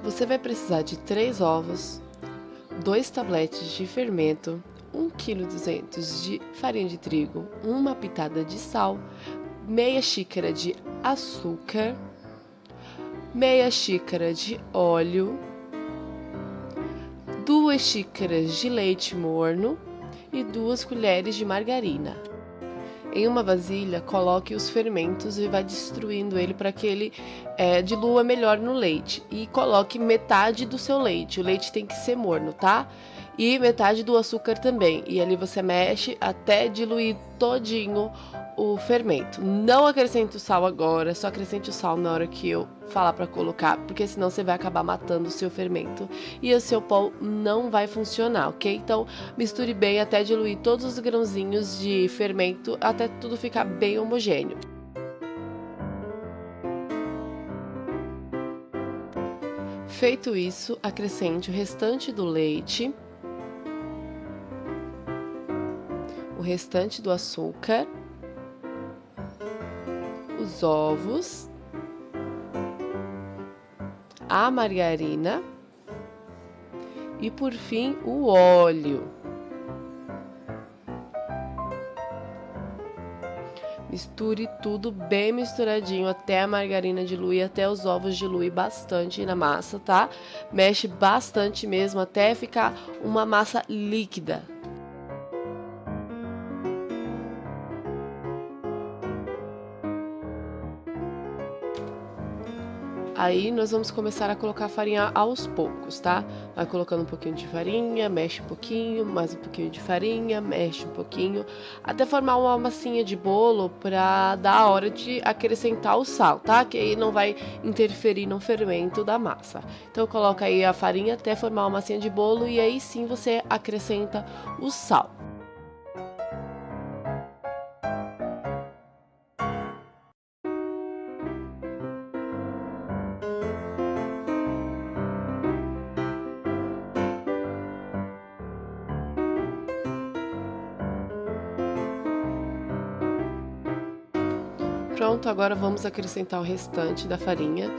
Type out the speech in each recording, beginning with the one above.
Você vai precisar de 3 ovos, 2 tabletes de fermento, 1,2 kg de farinha de trigo, uma pitada de sal, meia xícara de açúcar, meia xícara de óleo, 2 xícaras de leite morno e 2 colheres de margarina. Em uma vasilha, coloque os fermentos e vai destruindo ele para que ele dilua melhor no leite. E coloque metade do seu leite. O leite tem que ser morno, tá? E metade do açúcar também. E ali você mexe até diluir todinho o fermento. Não acrescente o sal agora, só acrescente o sal na hora que eu falar para colocar, porque senão você vai acabar matando o seu fermento e o seu pão não vai funcionar, ok? Então misture bem até diluir todos os grãozinhos de fermento, até tudo ficar bem homogêneo. Feito isso, acrescente o restante do leite, o restante do açúcar, os ovos, a margarina e, por fim, o óleo. Misture tudo bem misturadinho até a margarina diluir, até os ovos diluir bastante na massa, tá? Mexe bastante mesmo até ficar uma massa líquida. Aí nós vamos começar a colocar a farinha aos poucos, tá? Vai colocando um pouquinho de farinha, mexe um pouquinho, mais um pouquinho de farinha, mexe um pouquinho, até formar uma massinha de bolo pra dar a hora de acrescentar o sal, tá? Que aí não vai interferir no fermento da massa. Então coloca aí a farinha até formar uma massinha de bolo e aí sim você acrescenta o sal. Pronto, agora vamos acrescentar o restante da farinha,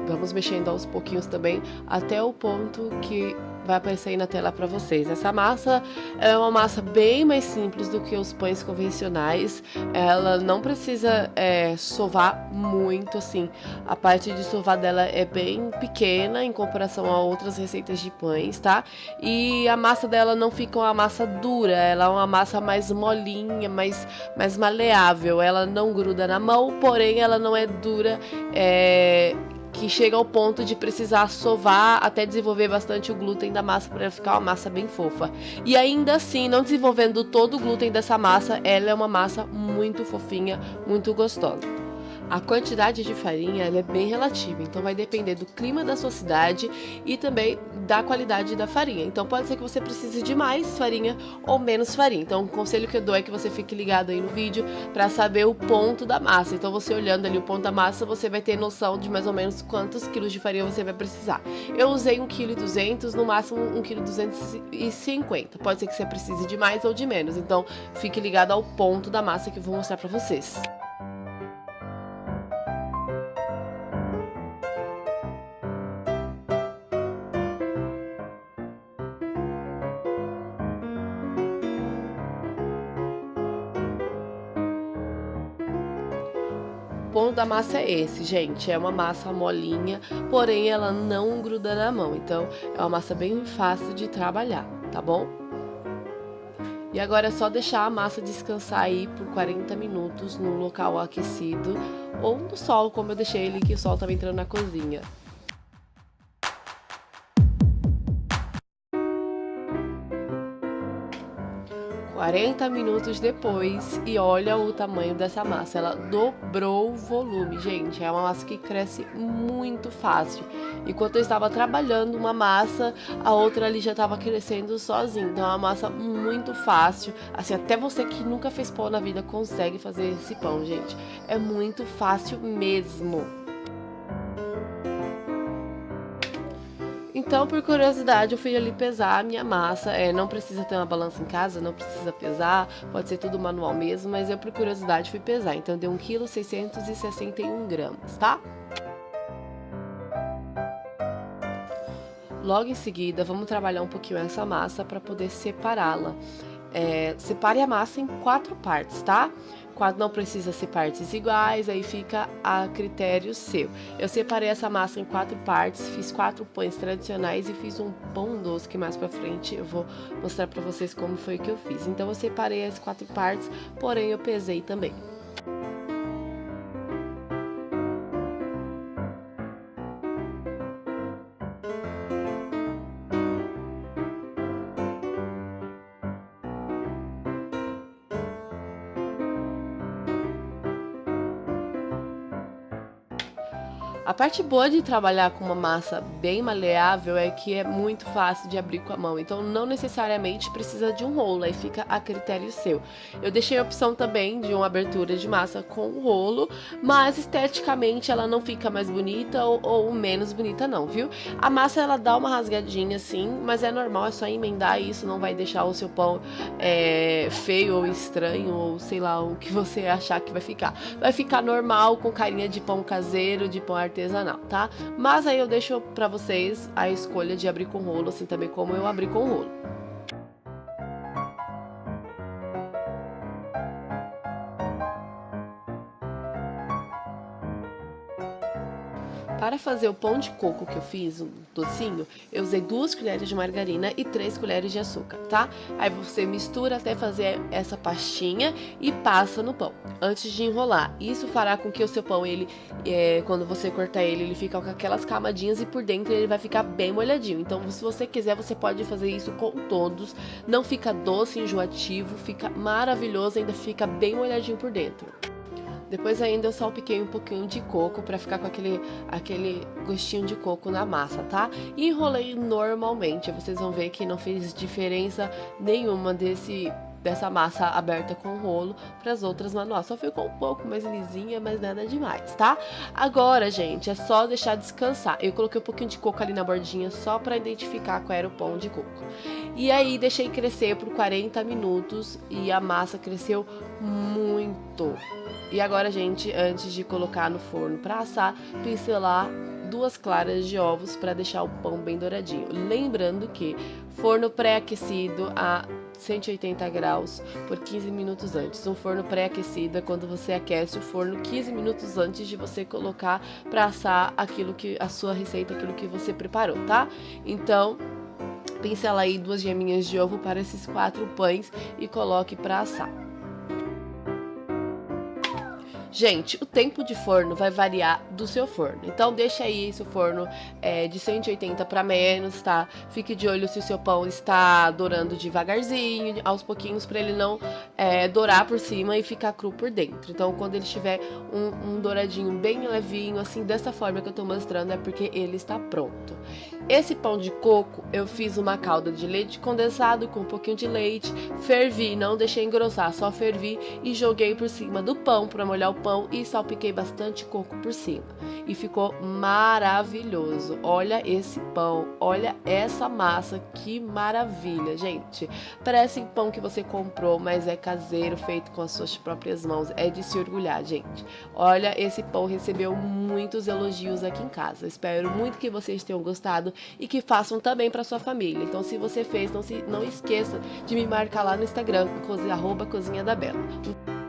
vamos mexendo aos pouquinhos também, até o ponto que vai aparecer aí na tela para vocês. Essa massa é uma massa bem mais simples do que os pães convencionais, ela não precisa sovar muito, assim, a parte de sovar dela é bem pequena em comparação a outras receitas de pães, tá? E a massa dela não fica uma massa dura, ela é uma massa mais molinha, mais maleável, ela não gruda na mão, porém ela não é dura, que chega ao ponto de precisar sovar até desenvolver bastante o glúten da massa para ela ficar uma massa bem fofa. E ainda assim, não desenvolvendo todo o glúten dessa massa, ela é uma massa muito fofinha, muito gostosa. A quantidade de farinha ela é bem relativa, então vai depender do clima da sua cidade e também da qualidade da farinha. Então pode ser que você precise de mais farinha ou menos farinha. Então o conselho que eu dou é que você fique ligado aí no vídeo para saber o ponto da massa. Então você olhando ali o ponto da massa, você vai ter noção de mais ou menos quantos quilos de farinha você vai precisar. Eu usei 1,2 kg, no máximo 1,250 kg. Pode ser que você precise de mais ou de menos. Então fique ligado ao ponto da massa que eu vou mostrar para vocês. O ponto da massa é esse, gente, é uma massa molinha, porém ela não gruda na mão, então é uma massa bem fácil de trabalhar, tá bom? E agora é só deixar a massa descansar aí por 40 minutos num local aquecido ou no sol, como eu deixei ele, que o sol estava entrando na cozinha. 40 minutos depois e olha o tamanho dessa massa, ela dobrou o volume, gente, é uma massa que cresce muito fácil. Enquanto eu estava trabalhando uma massa, a outra ali já estava crescendo sozinha, então é uma massa muito fácil, assim, até você que nunca fez pão na vida consegue fazer esse pão, gente, é muito fácil mesmo. Então, por curiosidade, eu fui ali pesar a minha massa, não precisa ter uma balança em casa, não precisa pesar, pode ser tudo manual mesmo, mas eu por curiosidade fui pesar, então deu 1,661 kg, tá? logo em seguida, vamos trabalhar um pouquinho essa massa para poder separá-la. Separe a massa em 4 partes, tá? Não precisa ser partes iguais, aí fica a critério seu. Eu separei essa massa em 4 partes, fiz 4 pães tradicionais e fiz um pão doce que mais pra frente eu vou mostrar pra vocês como foi que eu fiz. Então eu separei as 4 partes, porém eu pesei também. A parte boa de trabalhar com uma massa bem maleável é que é muito fácil de abrir com a mão, então não necessariamente precisa de um rolo, aí fica a critério seu. Eu deixei a opção também de uma abertura de massa com rolo, mas esteticamente ela não fica mais bonita ou menos bonita não, viu? A massa ela dá uma rasgadinha sim, mas é normal, é só emendar isso, não vai deixar o seu pão feio ou estranho, ou sei lá o que você achar que vai ficar. Vai ficar normal, com carinha de pão caseiro, de pão artesanal, tá? Mas aí eu deixo pra vocês a escolha de abrir com rolo, assim também como eu abri com rolo. Para fazer o pão de coco que eu fiz, um docinho, eu usei 2 colheres de margarina e 3 colheres de açúcar, tá? Aí você mistura até fazer essa pastinha e passa no pão, antes de enrolar. Isso fará com que o seu pão, quando você cortar ele fica com aquelas camadinhas e por dentro ele vai ficar bem molhadinho. Então, se você quiser, você pode fazer isso com todos. Não fica doce, enjoativo, fica maravilhoso, ainda fica bem molhadinho por dentro. Depois ainda eu salpiquei um pouquinho de coco para ficar com aquele gostinho de coco na massa, tá? E enrolei normalmente, vocês vão ver que não fez diferença nenhuma dessa massa aberta com rolo para as outras manuais. Só ficou um pouco mais lisinha, mas nada demais, tá? Agora, gente, é só deixar descansar. Eu coloquei um pouquinho de coco ali na bordinha só para identificar qual era o pão de coco. E aí deixei crescer por 40 minutos e a massa cresceu muito. E agora, gente, antes de colocar no forno para assar, pincelar 2 claras de ovos para deixar o pão bem douradinho. Lembrando que forno pré-aquecido a 180 graus por 15 minutos antes. Um forno pré-aquecido é quando você aquece o forno 15 minutos antes de você colocar para assar a sua receita, aquilo que você preparou, tá? Então, pincela aí 2 geminhas de ovo para esses 4 pães e coloque para assar. Gente, o tempo de forno vai variar do seu forno, então deixa aí seu forno de 180 para menos, tá? Fique de olho se o seu pão está dourando devagarzinho, aos pouquinhos, para ele não dourar por cima e ficar cru por dentro. Então, quando ele tiver um douradinho bem levinho, assim, dessa forma que eu tô mostrando, é porque ele está pronto. Esse pão de coco, eu fiz uma calda de leite condensado com um pouquinho de leite, fervi, não deixei engrossar, só fervi e joguei por cima do pão para molhar o pão e salpiquei bastante coco por cima. E ficou maravilhoso. Olha esse pão, olha essa massa, que maravilha, gente. Parece pão que você comprou, mas é caseiro, feito com as suas próprias mãos. É de se orgulhar, gente. Olha, esse pão recebeu muitos elogios aqui em casa. Espero muito que vocês tenham gostado e que façam também para sua família. Então, se você fez, não esqueça de me marcar lá no Instagram, @Cozinha da Bela.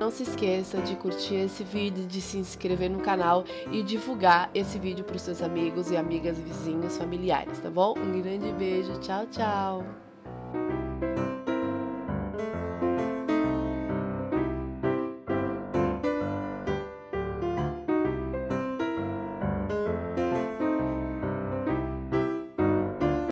Não se esqueça de curtir esse vídeo, de se inscrever no canal e divulgar esse vídeo para os seus amigos e amigas, vizinhos, familiares, tá bom? Um grande beijo, tchau, tchau!